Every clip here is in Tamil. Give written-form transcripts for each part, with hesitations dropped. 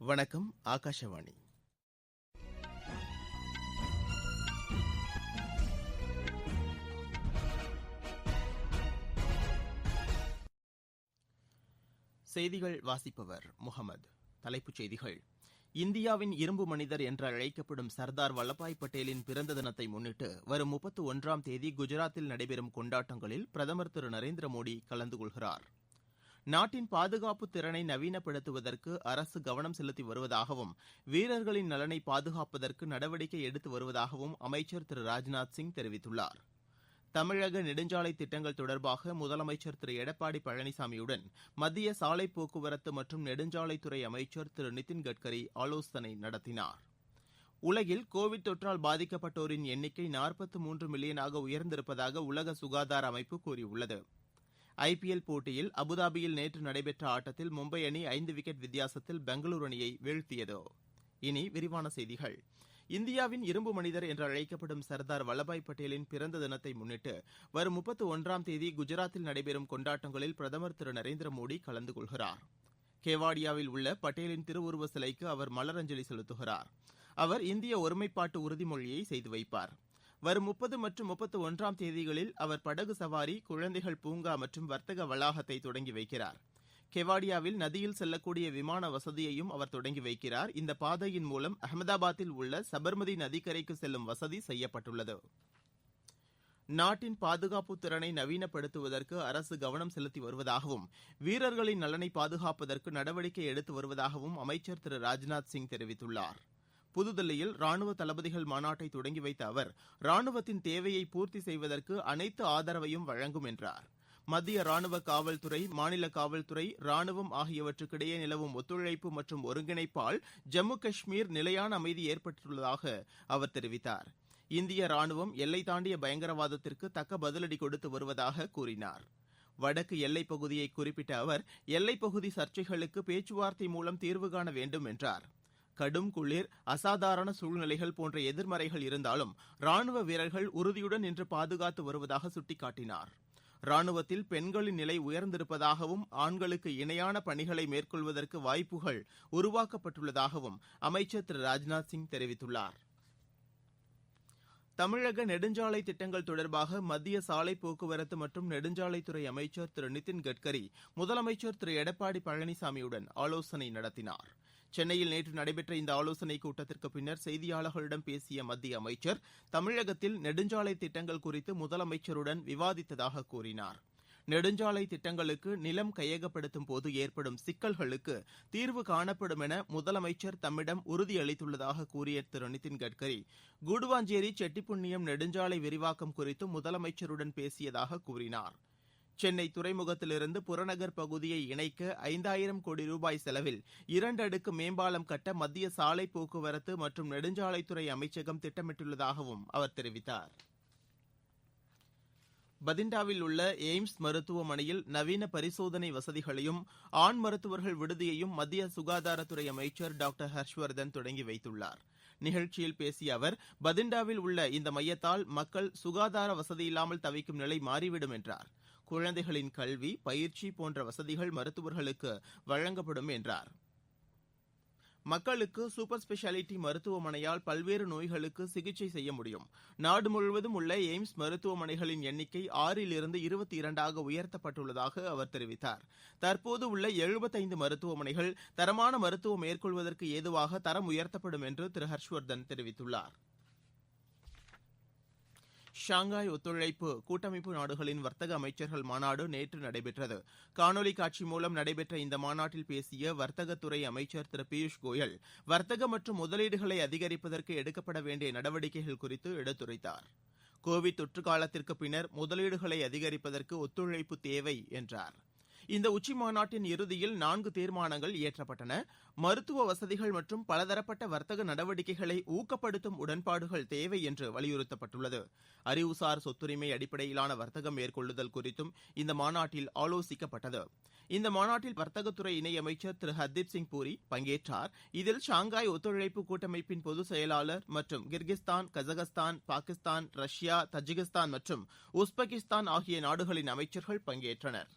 வணக்கம். ஆகாஷவாணி. செய்திகள் வாசிப்பவர் முகமது. தலைப்புச் செய்திகள். இந்தியாவின் இரும்பு மனிதர் என்று அழைக்கப்படும் சர்தார் வல்லபாய் பட்டேலின் பிறந்த தினத்தை முன்னிட்டு வரும் 31ஆம் தேதி குஜராத்தில் நடைபெறும் கொண்டாட்டங்களில் பிரதமர் திரு நரேந்திர மோடி கலந்து கொள்கிறார். நாட்டின் பாதுகாப்பு திறனை நவீனப்படுத்துவதற்கு அரசு கவனம் செலுத்தி வருவதாகவும் வீரர்களின் நலனை பாதுகாப்பதற்கு நடவடிக்கை எடுத்து வருவதாகவும் அமைச்சர் திரு ராஜ்நாத் சிங் தெரிவித்துள்ளார். தமிழக நெடுஞ்சாலை திட்டங்கள் தொடர்பாக முதலமைச்சர் திரு எடப்பாடி பழனிசாமியுடன் மத்திய சாலை போக்குவரத்து மற்றும் நெடுஞ்சாலைத்துறை அமைச்சர் திரு நிதின் கட்கரி ஆலோசனை நடத்தினார். உலகில் கோவிட் தொற்றால் பாதிக்கப்பட்டோரின் எண்ணிக்கை 43 மில்லியனாக உயர்ந்திருப்பதாக உலக சுகாதார அமைப்பு கூறியுள்ளது. ஐபிஎல் போட்டியில் அபுதாபியில் நேற்று நடைபெற்ற ஆட்டத்தில் மும்பை அணி 5 விக்கெட் வித்தியாசத்தில் பெங்களூரு அணியை வீழ்த்தியது. இனி விரிவான செய்திகள். இந்தியாவின் இரும்பு மனிதர் என்று அழைக்கப்படும் சர்தார் வல்லபாய் பட்டேலின் பிறந்த தினத்தை முன்னிட்டு வரும் 31ஆம் தேதி குஜராத்தில் நடைபெறும் கொண்டாட்டங்களில் பிரதமர் திரு நரேந்திர மோடி கலந்து கொள்கிறார். கெவாடியாவில் உள்ள பட்டேலின் திருவுருவ சிலைக்கு அவர் மலரஞ்சலி செலுத்துகிறார். அவர் இந்திய ஒருமைப்பாட்டு உறுதிமொழியை செய்து வைப்பார். வரும் 30 மற்றும் 31ஆம் தேதிகளில் அவர் படகு சவாரி, குழந்தைகள் பூங்கா மற்றும் வர்த்தக வளாகத்தை தொடங்கி வைக்கிறார். கெவாடியாவில் நதியில் செல்லக்கூடிய விமான வசதியையும் அவர் தொடங்கி வைக்கிறார். இந்த பாதையின் மூலம் அகமதாபாத்தில் உள்ள சபர்மதி நதிக்கரைக்கு செல்லும் வசதி செய்யப்பட்டுள்ளது. நாட்டின் பாதுகாப்பு திறனை நவீனப்படுத்துவதற்கு அரசு கவனம் செலுத்தி வருவதாகவும் வீரர்களின் நலனை பாதுகாப்பதற்கு நடவடிக்கை எடுத்து வருவதாகவும் அமைச்சர் திரு ராஜ்நாத் சிங் தெரிவித்துள்ளார். புதுதில்லியில் ராணுவ தளபதிகள் மாநாட்டை தொடங்கி வைத்த அவர் ராணுவத்தின் தேவையை பூர்த்தி செய்வதற்கு அனைத்து ஆதரவையும் வழங்கும் என்றார். மத்திய ராணுவ காவல்துறை, மாநில காவல்துறை, ராணுவம் ஆகியவற்றுக்கிடையே நிலவும் ஒத்துழைப்பு மற்றும் ஒருங்கிணைப்பால் ஜம்மு காஷ்மீர் நிலையான அமைதி ஏற்பட்டுள்ளதாக அவர் தெரிவித்தார். இந்திய ராணுவம் எல்லை தாண்டிய பயங்கரவாதத்திற்கு தக்க பதிலடி கொடுத்து வருவதாக கூறினார். வடக்கு எல்லைப் பகுதியை குறிப்பிட்ட அவர் எல்லைப்பகுதி சர்ச்சைகளுக்கு பேச்சுவார்த்தை மூலம் தீர்வு காண வேண்டும் என்றார். கடும் குளிர், அசாதாரண சூழ்நிலைகள் போன்ற எதிர்மறைகள் இருந்தாலும் ராணுவ வீரர்கள் உறுதியுடன் நின்று பாதுகாத்து வருவதாக சுட்டிக்காட்டினார். ராணுவத்தில் பெண்களின் நிலை உயர்ந்திருப்பதாகவும் ஆண்களுக்கு இணையான பணிகளை மேற்கொள்வதற்கு வாய்ப்புகள் உருவாக்கப்பட்டுள்ளதாகவும் அமைச்சர் திரு ராஜ்நாத் சிங் தெரிவித்துள்ளார். தமிழக நெடுஞ்சாலை திட்டங்கள் தொடர்பாக மத்திய சாலை போக்குவரத்து மற்றும் நெடுஞ்சாலைத்துறை அமைச்சர் திரு நிதின் கட்கரி முதலமைச்சர் திரு எடப்பாடி பழனிசாமியுடன் ஆலோசனை நடத்தினார். சென்னையில் நேற்று நடைபெற்ற இந்த ஆலோசனைக் கூட்டத்திற்கு பின்னர் செய்தியாளர்களிடம் பேசிய மத்திய அமைச்சர் தமிழகத்தில் நெடுஞ்சாலை திட்டங்கள் குறித்து முதலமைச்சருடன் விவாதித்ததாக கூறினார். நெடுஞ்சாலை திட்டங்களுக்கு நிலம் கையகப்படுத்தும் போது ஏற்படும் சிக்கல்களுக்கு தீர்வு காணப்படும் என முதலமைச்சர் தம்மிடம் உறுதியளித்துள்ளதாக கூறிய திரு நிதின் கட்கரி கூடுவாஞ்சேரி செட்டிப்புண்ணியம் நெடுஞ்சாலை விரிவாக்கம் குறித்து முதலமைச்சருடன் பேசியதாக கூறினார். சென்னை துறைமுகத்திலிருந்து புறநகர் பகுதியை இணைக்க 5000 கோடி ரூபாய் செலவில் 2 அடுக்கு மேம்பாலம் கட்ட மத்திய சாலை போக்குவரத்து மற்றும் நெடுஞ்சாலைத்துறை அமைச்சகம் திட்டமிட்டுள்ளதாகவும் அவர் தெரிவித்தார். பதிண்டாவில் உள்ள எய்ம்ஸ் மருத்துவமனையில் நவீன பரிசோதனை வசதிகளையும் ஆண் மருத்துவர்கள் விடுதியையும் மத்திய சுகாதாரத்துறை அமைச்சர் டாக்டர் ஹர்ஷ்வர்தன் தொடங்கி வைத்துள்ளார். நிகழ்ச்சியில் பேசிய அவர் பதிண்டாவில் உள்ள இந்த மையத்தால் மக்கள் சுகாதார வசதியில்லாமல் தவிக்கும் நிலை மாறிவிடும் என்றார். குழந்தைகளின் கல்வி, பயிற்சி போன்ற வசதிகள் மருத்துவர்களுக்கு வழங்கப்படும் என்றார். மக்களுக்கு சூப்பர் ஸ்பெஷாலிட்டி மருத்துவமனையால் பல்வேறு நோய்களுக்கு சிகிச்சை செய்ய முடியும். நாடு முழுவதும் உள்ள எய்ம்ஸ் மருத்துவமனைகளின் எண்ணிக்கை 6லிருந்து 22ஆக உயர்த்தப்பட்டுள்ளதாக அவர் தெரிவித்தார். தற்போது உள்ள 75 மருத்துவமனைகள் தரமான மருத்துவம் மேற்கொள்வதற்கு ஏதுவாக தரம் உயர்த்தப்படும் என்று திரு ஹர்ஷ்வர்தன் தெரிவித்துள்ளார். ஷாங்காய் ஒத்துழைப்பு கூட்டமைப்பு நாடுகளின் வர்த்தக அமைச்சர்கள் மாநாடு நேற்று நடைபெற்றது. காணொலி காட்சி மூலம் நடைபெற்ற இந்த மாநாட்டில் பேசிய வர்த்தகத்துறை அமைச்சர் திரு பியூஷ் கோயல் வர்த்தகம் மற்றும் முதலீடுகளை அதிகரிப்பதற்கு எடுக்கப்பட வேண்டிய நடவடிக்கைகள் குறித்து எடுத்துரைத்தார். கோவிட் தொற்று காலத்திற்கு பின்னர் முதலீடுகளை அதிகரிப்பதற்கு ஒத்துழைப்பு தேவை என்றார். இந்த உச்சிமாநாட்டின் இறுதியில் 4 தீர்மானங்கள் இயற்றப்பட்டன. மருத்துவ வசதிகள் மற்றும் பலதரப்பட்ட வர்த்தக நடவடிக்கைகளை ஊக்கப்படுத்தும் உடன்பாடுகள் தேவை என்று வலியுறுத்தப்பட்டுள்ளது. அறிவுசார் சொத்துரிமை அடிப்படையிலான வர்த்தகம் மேற்கொள்ளுதல் குறித்தும் இந்த மாநாட்டில் ஆலோசிக்கப்பட்டது. இந்த மாநாட்டில் வர்த்தகத்துறை இணையமைச்சர் திரு ஹர்தீப் சிங் பூரி பங்கேற்றார். இதில் ஷாங்காய் ஒத்துழைப்பு கூட்டமைப்பின் பொதுச் செயலாளர் மற்றும் Kyrgyzstan, Kazakhstan, Pakistan, Russia, Tajikistan மற்றும் உஸ்பெகிஸ்தான் ஆகிய நாடுகளின் அமைச்சர்கள் பங்கேற்றனர்.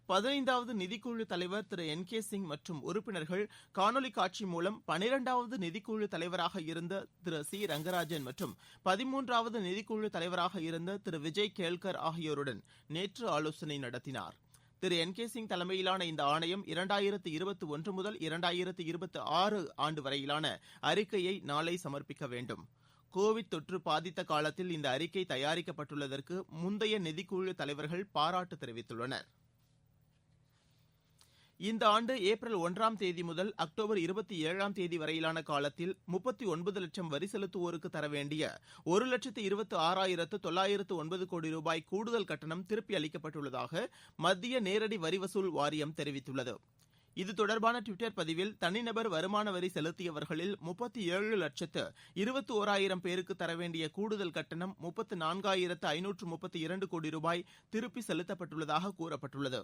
15வது நிதிக்குழு தலைவர் திரு என் கே சிங் மற்றும் உறுப்பினர்கள் காணொலி காட்சி மூலம் 12வது நிதிக்குழு தலைவராக இருந்த திரு சி ரங்கராஜன் மற்றும் 13வது நிதிக்குழு தலைவராக இருந்த திரு விஜய் கேல்கர் ஆகியோருடன் நேற்று ஆலோசனை நடத்தினார். திரு என் கே சிங் தலைமையிலான இந்த ஆணையம் 2021 முதல் 2026 ஆண்டு வரையிலான அறிக்கையை நாளை சமர்ப்பிக்க வேண்டும். கோவிட் தொற்று பாதித்த காலத்தில் இந்த அறிக்கை தயாரிக்கப்பட்டுள்ளதற்கு முந்தைய நிதிக்குழு தலைவர்கள் பாராட்டு தெரிவித்துள்ளனர். இந்த ஆண்டு ஏப்ரல் 1ஆம் தேதி முதல் அக்டோபர் 27ஆம் தேதி வரையிலான காலத்தில் 39 லட்சம் வரி செலுத்துவோருக்கு தர வேண்டிய 1,26,909 கோடி ரூபாய் கூடுதல் கட்டணம் திருப்பி அளிக்கப்பட்டுள்ளதாக மத்திய நேரடி வரி வசூல் வாரியம் தெரிவித்துள்ளது. இது தொடர்பான டுவிட்டர் பதிவில் தனிநபர் வருமான வரி செலுத்தியவர்களில் 37,21,000 பேருக்கு தர வேண்டிய கூடுதல் கட்டணம் 34,532 கோடி ரூபாய் திருப்பி செலுத்தப்பட்டுள்ளதாக கூறப்பட்டுள்ளது.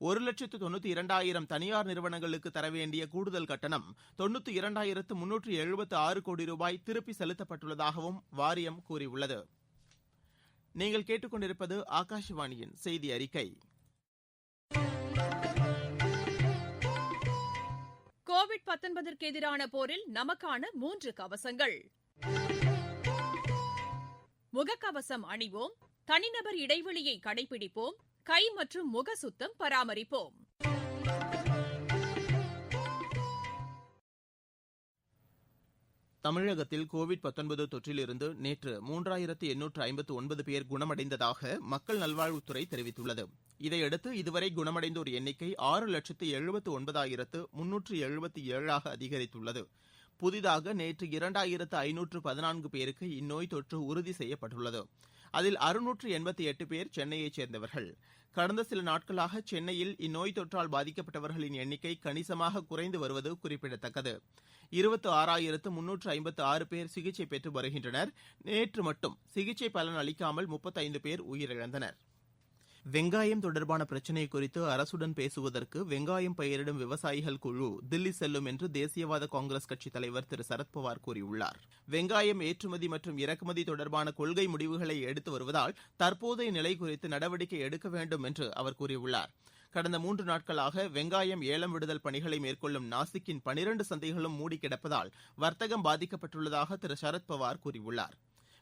1,92,000 தனியார் நிறுவனங்களுக்கு தர வேண்டிய கூடுதல் கட்டணம் 92,376 கோடி ரூபாய் திருப்பி செலுத்தப்பட்டுள்ளதாகவும் வாரியம் கூறியுள்ளது. நீங்கள் கேட்டுக்கொண்டிருப்பது ஆகாஷவாணியின் செய்தி அறிக்கை. கோவிட்-19ற்கு எதிரான போரில் நமக்கான 3 கவசங்கள். முகக்கவசம் அணிவோம், தனிநபர் இடைவெளியை கடைபிடிப்போம், கை மற்றும் முக சுத்தம் பராமரிப்போம். தமிழகத்தில் கோவிட்-19 தொற்றிலிருந்து நேற்று 3,859 பேர் குணமடைந்ததாக மக்கள் நல்வாழ்வுத்துறை தெரிவித்துள்ளது. இதையடுத்து இதுவரை குணமடைந்தோர் எண்ணிக்கை 6,79,377 அதிகரித்துள்ளது. புதிதாக நேற்று 2,514 பேருக்கு இந்நோய் தொற்று உறுதி செய்யப்பட்டுள்ளது. அதில் 688 பேர் சென்னையைச் சேர்ந்தவர்கள். கடந்த சில நாட்களாக சென்னையில் இந்நோய் தொற்றால் பாதிக்கப்பட்டவர்களின் எண்ணிக்கை கணிசமாக குறைந்து வருவது குறிப்பிடத்தக்கது. 26,356 பேர் சிகிச்சை பெற்று வருகின்றனர். நேற்று மட்டும் சிகிச்சை பலன் அளிக்காமல் 35 பேர் உயிரிழந்தனர். வெங்காயம் தொடர்பான பிரச்சினை குறித்து அரசுடன் பேசுவதற்கு வெங்காயம் பயிரிடும் விவசாயிகள் குழு தில்லி செல்லும் என்று தேசியவாத காங்கிரஸ் கட்சித் தலைவர் திரு சரத்பவார் கூறியுள்ளார். வெங்காயம் ஏற்றுமதி மற்றும் இறக்குமதி தொடர்பான கொள்கை முடிவுகளை எடுத்து வருவதால் தற்போதைய நிலை குறித்து நடவடிக்கை எடுக்க வேண்டும் என்று அவர் கூறியுள்ளார். கடந்த 3 நாட்களாக வெங்காயம் ஏலம் விடுதல் பணிகளை மேற்கொள்ளும் நாசிக்கின் 12 சந்தைகளும் மூடி கிடப்பதால் வர்த்தகம் பாதிக்கப்பட்டுள்ளதாக திரு சரத்பவார் கூறியுள்ளார்.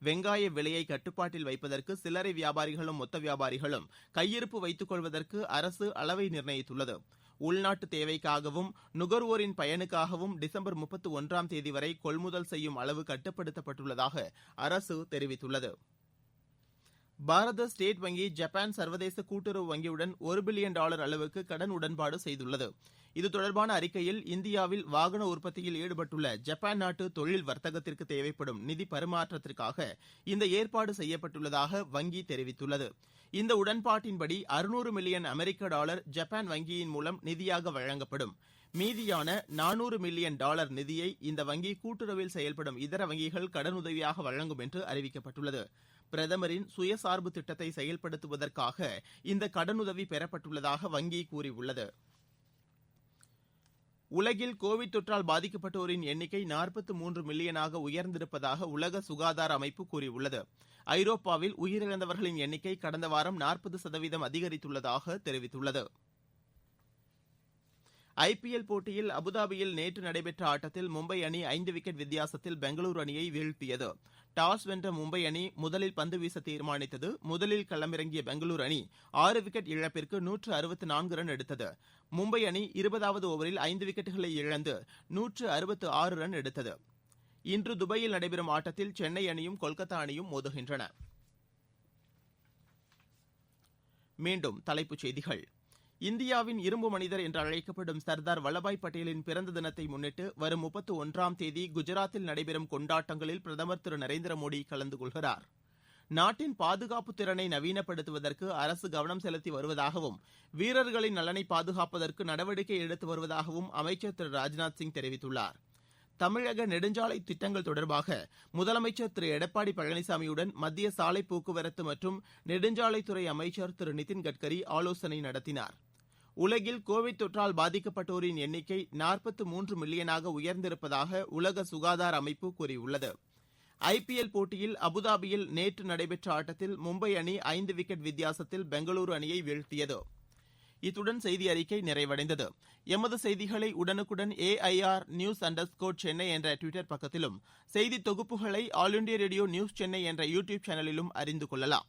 வெங்காய விலையை கட்டுப்பாட்டில் வைப்பதற்கு சில்லறை வியாபாரிகளும் மொத்த வியாபாரிகளும் கையிருப்பு வைத்துக் கொள்வதற்கு அரசு அளவை நிர்ணயித்துள்ளது. உள்நாட்டு தேவைக்காகவும் நுகர்வோரின் பயனுக்காகவும் டிசம்பர் 31ஆம் தேதி வரை கொள்முதல் செய்யும் அளவு கட்டுப்படுத்தப்பட்டுள்ளதாக அரசு தெரிவித்துள்ளது. பாரத ஸ்டேட் வங்கி ஜப்பான் சர்வதேச கூட்டுறவு வங்கியுடன் $1 பில்லியன் அளவுக்கு கடன் உடன்பாடு செய்துள்ளது. இது தொடர்பான அறிக்கையில் இந்தியாவில் வாகன உற்பத்தியில் ஈடுபட்டுள்ள ஜப்பான் நாட்டு தொழில் வர்த்தகத்திற்கு தேவைப்படும் நிதி பரிமாற்றத்திற்காக இந்த ஏற்பாடு செய்யப்பட்டுள்ளதாக வங்கி தெரிவித்துள்ளது. இந்த உடன்பாட்டின்படி $600 மில்லியன் ஜப்பான் வங்கியின் மூலம் நிதியாக வழங்கப்படும். மீதியான $400 மில்லியன் நிதியை இந்த வங்கி கூட்டுறவில் செயல்படும் இதர வங்கிகள் கடனுதவியாக வழங்கும் என்று அறிவிக்கப்பட்டுள்ளது. பிரதமரின் சுயசார்பு திட்டத்தை செயல்படுத்துவதற்காக இந்த கடனுதவி பெறப்பட்டுள்ளதாக வங்கி கூறியுள்ளது. உலகில் கோவிட் தொற்றால் பாதிக்கப்பட்டோரின் எண்ணிக்கை 43 மில்லியனாக உயர்ந்திருப்பதாக உலக சுகாதார அமைப்பு கூறியுள்ளது. ஐரோப்பாவில் உயிரிழந்தவர்களின் எண்ணிக்கை கடந்த வாரம் 40% அதிகரித்துள்ளதாக தெரிவித்துள்ளது. ஐபிஎல் போட்டியில் அபுதாபியில் நேற்று நடைபெற்ற ஆட்டத்தில் மும்பை அணி 5 விக்கெட் வித்தியாசத்தில் பெங்களூரு அணியை வீழ்த்தியது. டாஸ் வென்ற மும்பை அணி முதலில் பந்து வீச தீர்மானித்தது. முதலில் களமிறங்கிய பெங்களூரு அணி 6 விக்கெட் இழப்பிற்கு 164 ரன் எடுத்தது. மும்பை அணி 20வது ஓவரில் 5 விக்கெட்டுகளை இழந்து 166 ரன் எடுத்தது. இன்று துபாயில் நடைபெறும் ஆட்டத்தில் சென்னை அணியும் கொல்கத்தா அணியும் மோதுகின்றன. மீண்டும் தலைப்புச் செய்திகள். இந்தியாவின் இரும்பு மனிதர் என்று அழைக்கப்படும் சர்தார் வல்லபாய் பட்டேலின் பிறந்த தினத்தை முன்னிட்டு வரும் 31ஆம் தேதி குஜராத்தில் நடைபெறும் கொண்டாட்டங்களில் பிரதமர் திரு நரேந்திர மோடி கலந்து கொள்கிறார். நாட்டின் பாதுகாப்பு திறனை நவீனப்படுத்துவதற்கு அரசு கவனம் செலுத்தி வருவதாகவும் வீரர்களின் நலனை பாதுகாப்பதற்கு நடவடிக்கை எடுத்து வருவதாகவும் அமைச்சர் திரு ராஜ்நாத் சிங் தெரிவித்துள்ளார். தமிழக நெடுஞ்சாலை திட்டங்கள் தொடர்பாக முதலமைச்சர் திரு எடப்பாடி பழனிசாமியுடன் மத்திய சாலை போக்குவரத்து மற்றும் நெடுஞ்சாலைத்துறை அமைச்சர் திரு நிதின் கட்கரி ஆலோசனை நடத்தினார். உலகில் கோவிட் தொற்றால் பாதிக்கப்பட்டோரின் எண்ணிக்கை 43 மில்லியனாக உயர்ந்திருப்பதாக உலக சுகாதார அமைப்பு கூறியுள்ளது. ஐபிஎல் போட்டியில் அபுதாபியில் நேற்று நடைபெற்ற ஆட்டத்தில் மும்பை அணி 5 விக்கெட் வித்தியாசத்தில் பெங்களூரு அணியை வீழ்த்தியது. இத்துடன் செய்தி அறிக்கை நிறைவடைந்தது. எமது செய்திகளை உடனுக்குடன் AIR News_Chennai என்ற ட்விட்டர் பக்கத்திலும், செய்தி தொகுப்புகளை all India radio news Chennai என்ற யூடியூப் சேனலிலும் அறிந்து கொள்ளலாம்.